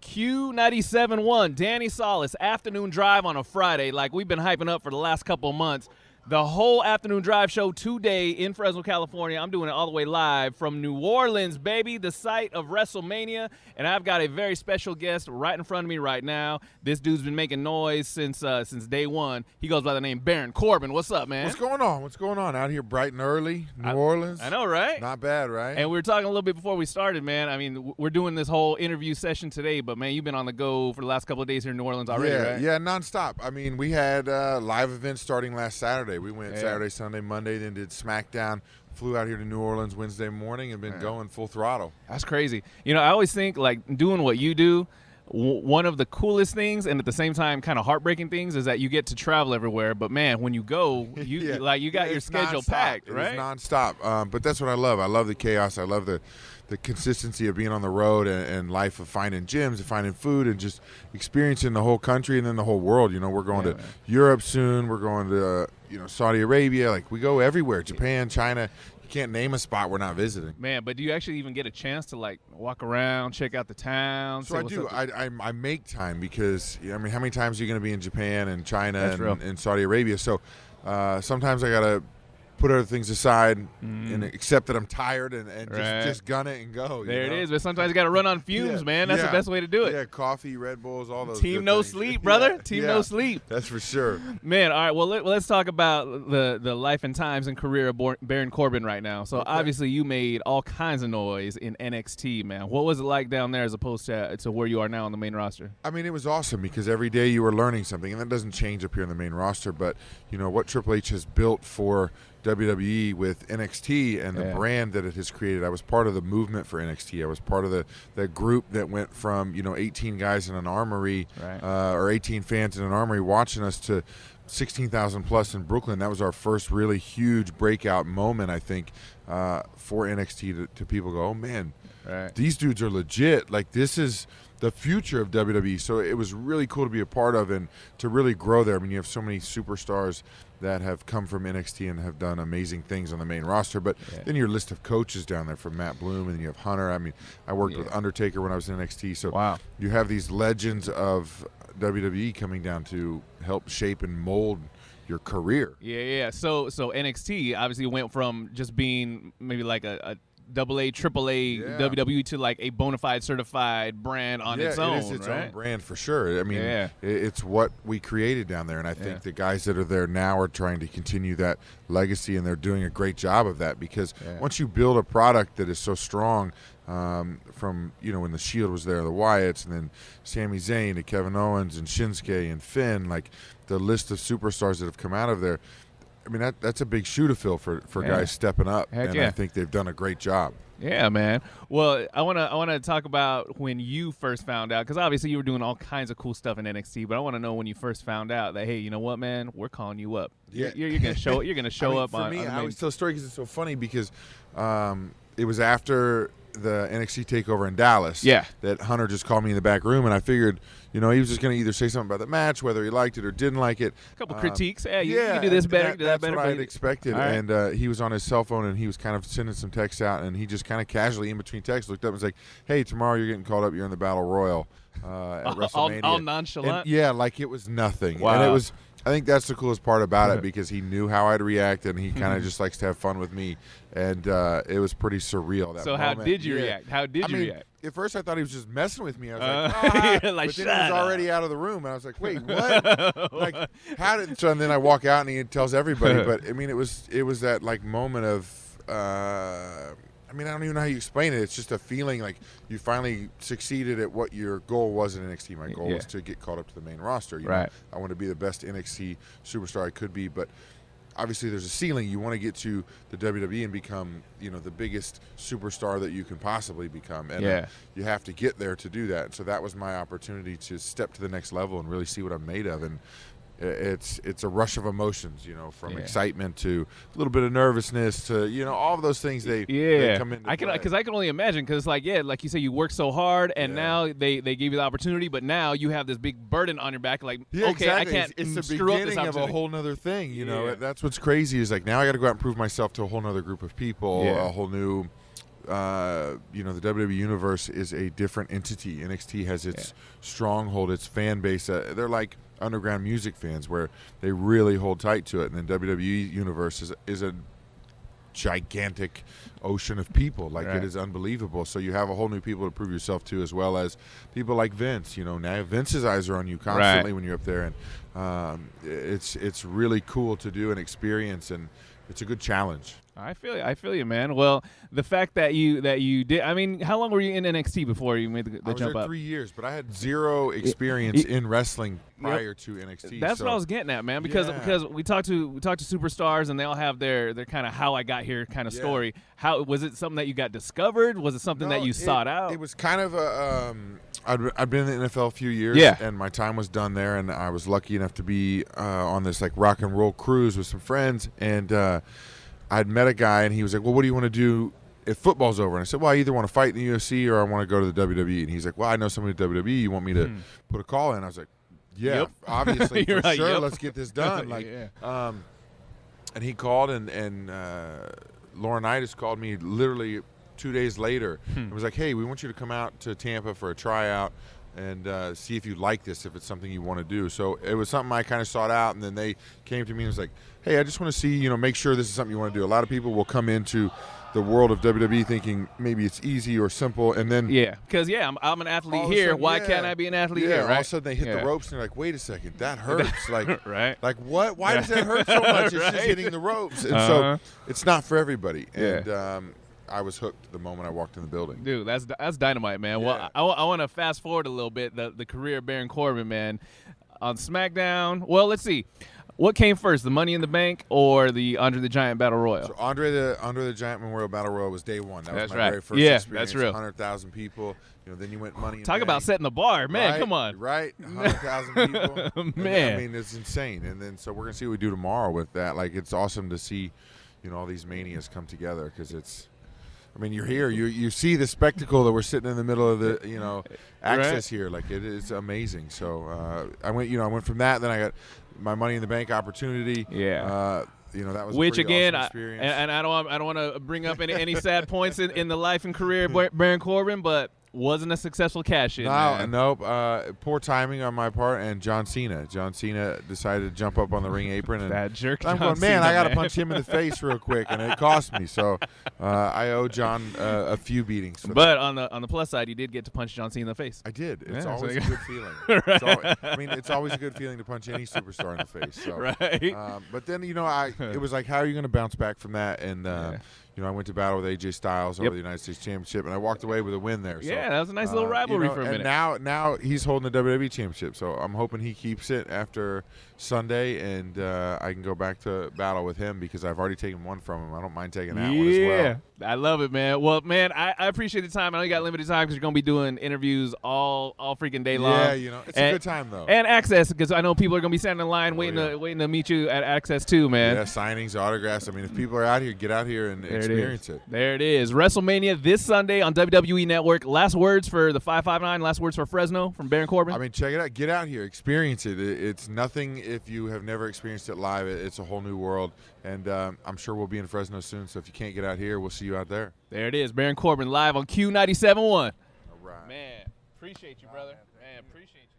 Q97.1, Danny Salas, afternoon drive on a Friday, like we've been hyping up for the last couple of months. The whole afternoon drive show today in Fresno, California. I'm doing it all the way live from New Orleans, baby, the site of WrestleMania. And I've got a very special guest right in front of me right now. This dude's been making noise since day one. He goes by the name Baron Corbin. What's up, man? What's going on? What's going on? Out here bright and early, New Orleans. I know, right? Not bad, right? And we were talking a little bit before we started, man. I mean, we're doing this whole interview session today, but, man, you've been on the go for the last couple of days here in New Orleans already, right? Yeah, nonstop. I mean, we had live events starting last Saturday. We went Saturday, Sunday, Monday, then did Smackdown, flew out here to New Orleans Wednesday morning and been going full throttle. That's crazy. You know, I always think, like, doing what you do, one of the coolest things and at the same time kind of heartbreaking things is that you get to travel everywhere. But, man, when you go, you got your schedule packed, right? It's nonstop. But that's what I love. I love the chaos. I love the consistency of being on the road and life of finding gyms and finding food and just experiencing the whole country and then the whole world. You know, we're going to Europe soon. We're going to, Saudi Arabia. Like, we go everywhere. Japan, China. You can't name a spot we're not visiting. Man, but do you actually even get a chance to, like, walk around, check out the town? So I do. I make time because, I mean, how many times are you going to be in Japan and China and Saudi Arabia? So sometimes I got to put other things aside and accept that I'm tired and just gun it and go. There it is. But sometimes you got to run on fumes, man. That's the best way to do it. Yeah, coffee, Red Bulls, all those. Team no sleep, brother. Team no sleep. That's for sure. Man, all right. Well, let's talk about the life and times and career of Baron Corbin right now. So obviously you made all kinds of noise in NXT, man. What was it like down there as opposed to where you are now on the main roster? I mean, it was awesome because every day you were learning something, and that doesn't change up here in the main roster. But what Triple H has built for WWE with NXT and the brand that it has created. I was part of the movement for NXT. I was part of the group that went from 18 guys in an armory or 18 fans in an armory watching us to 16,000 plus in Brooklyn. That was our first really huge breakout moment, I think, for NXT to people go, oh man, these dudes are legit. Like, this is the future of WWE. So it was really cool to be a part of and to really grow there. I mean, you have so many superstars that have come from NXT and have done amazing things on the main roster. But then your list of coaches down there from Matt Bloom, and then you have Hunter. I mean, I worked with Undertaker when I was in NXT. So you have these legends of WWE coming down to help shape and mold your career. Yeah. So NXT obviously went from just being maybe like a AA, AAA WWE to like a bona fide certified brand on its own. It is its own brand for sure. I mean, it's what we created down there, and I think the guys that are there now are trying to continue that legacy, and they're doing a great job of that because once you build a product that is so strong, from when the Shield was there, the Wyatts, and then Sami Zayn to Kevin Owens and Shinsuke and Finn, like the list of superstars that have come out of there. I mean, that's a big shoe to fill for guys stepping up, I think they've done a great job. Yeah, man. Well, I wanna talk about when you first found out, because obviously you were doing all kinds of cool stuff in NXT, but I want to know when you first found out that, hey, you know what, man, we're calling you up. You're gonna show you're gonna show up. For me, I always tell a story because it's so funny because it was after the NXT takeover in Dallas that Hunter just called me in the back room, and I figured he was just going to either say something about the match, whether he liked it or didn't like it. A couple critiques. You can do this better, do that better. That's what I had expected. Right. And he was on his cell phone, and he was kind of sending some texts out, and he just kind of casually in between texts looked up and was like, hey, tomorrow you're getting called up. You're in the Battle Royal at WrestleMania. All nonchalant? And, like it was nothing. Wow. And I think that's the coolest part about it because he knew how I'd react, and he kind of just likes to have fun with me. And it was pretty surreal. That moment. How did you react? How did you react? At first, I thought he was just messing with me. I was like, but then he was already out of the room, and I was like, wait, what? Like, how did? So and then I walk out, and he tells everybody. But I mean, it was that like moment of. I mean, I don't even know how you explain it. It's just a feeling like you finally succeeded at what your goal was in NXT. My goal was to get called up to the main roster. You know, I want to be the best NXT superstar I could be, but obviously there's a ceiling. You want to get to the WWE and become, the biggest superstar that you can possibly become. And you have to get there to do that. And so that was my opportunity to step to the next level and really see what I'm made of. And it's a rush of emotions, from excitement to a little bit of nervousness to, all of those things they come into play. Because I can only imagine, because like you say, you work so hard, and now they gave you the opportunity, but now you have this big burden on your back. Like, okay, exactly. I can't it's the screw beginning up this of a whole nother thing. That's what's crazy is like now I got to go out and prove myself to a whole nother group of people, a whole new you know, the WWE Universe is a different entity. NXT has its stronghold, its fan base. They're like underground music fans where they really hold tight to it. And then WWE Universe is a gigantic ocean of people. Like, it is unbelievable. So you have a whole new people to prove yourself to, as well as people like Vince. You know, now Vince's eyes are on you constantly when you're up there, and it's really cool to do and experience, and it's a good challenge. I feel you, man. Well, the fact that you did, I mean, how long were you in NXT before you made the jump up? I was there 3 years, but I had zero experience in wrestling prior to NXT. That's what I was getting at, man, because we talked to superstars, and they all have their kind of how I got here kind of story. How was it something that you got discovered? Was it something that you sought out? It was kind of a I'd been in the NFL a few years, and my time was done there, and I was lucky enough to be on this like rock and roll cruise with some friends, and I'd met a guy, and he was like, well, what do you want to do if football's over? And I said, well, I either want to fight in the UFC or I want to go to the WWE. And he's like, well, I know somebody at WWE. You want me to put a call in? I was like, yeah, obviously, for sure. Let's get this done. And he called, and Laurinaitis called me literally 2 days later. It was like, hey, we want you to come out to Tampa for a tryout and see if you like this, if it's something you want to do. So it was something I kind of sought out, and then they came to me and was like, hey, I just want to see, you know, make sure this is something you want to do. A lot of people will come into the world of WWE thinking maybe it's easy or simple, and then because I'm an athlete here. Why can't I be an athlete here? Right? All of a sudden they hit the ropes, and they're like, wait a second, that hurts. Like, like what? Why does that hurt so much? It's just hitting the ropes, and so it's not for everybody. And I was hooked the moment I walked in the building. Dude, that's dynamite, man. Well, I want to fast forward a little bit, the career of Baron Corbin, man. On SmackDown, well, let's see. What came first, the Money in the Bank or the Andre the Giant Battle Royal? So Andre the Giant Memorial Battle Royal was day one. That was my very first experience. That's real. 100,000 people. You know, then you went Money in the Talk Bank. about setting the bar, man. Come on. Right, 100,000 people. Man, I mean, it's insane. And then so we're gonna see what we do tomorrow with that. Like, it's awesome to see, you know, all these manias come together, because it's. I mean, you're here. You see the spectacle that we're sitting in the middle of the, you know, access here. Like, it is amazing. So I went from that. Then I got my Money in the Bank opportunity. You know, that was which a pretty again, awesome experience. And I don't want to bring up any sad points in the life and career of Baron Corbin, but wasn't a successful cash-in. Nope. Poor timing on my part, and John Cena. John Cena decided to jump up on the ring apron, and that jerk. I'm going, man, I got to punch him in the face real quick, and it cost me. So I owe John a few beatings. But on the plus side, you did get to punch John Cena in the face. I did. It's always a good feeling. It's always a good feeling to punch any superstar in the face. So. But then, you know, it was like, how are you going to bounce back from that? And you know, I went to battle with AJ Styles over the United States Championship, and I walked away with a win there. So, that was a nice little rivalry for a minute. And now he's holding the WWE Championship, so I'm hoping he keeps it after Sunday, and I can go back to battle with him, because I've already taken one from him. I don't mind taking that one as well. I love it, man. Well, man, I appreciate the time. I know you got limited time because you're going to be doing interviews all freaking day long. Yeah, you know, it's a good time, though. And Access, because I know people are going to be standing in line waiting to meet you at Access too, man. Yeah, signings, autographs. I mean, if people are out here, get out here and experience it. There it is. WrestleMania this Sunday on WWE Network. Last words for the 559, last words for Fresno from Baron Corbin. I mean, check it out. Get out here. Experience it. It's nothing if you have never experienced it live. It's a whole new world. And I'm sure we'll be in Fresno soon. So if you can't get out here, we'll see you out there. There it is. Baron Corbin live on Q97.1. All right. Man, appreciate you, brother. Man, appreciate you.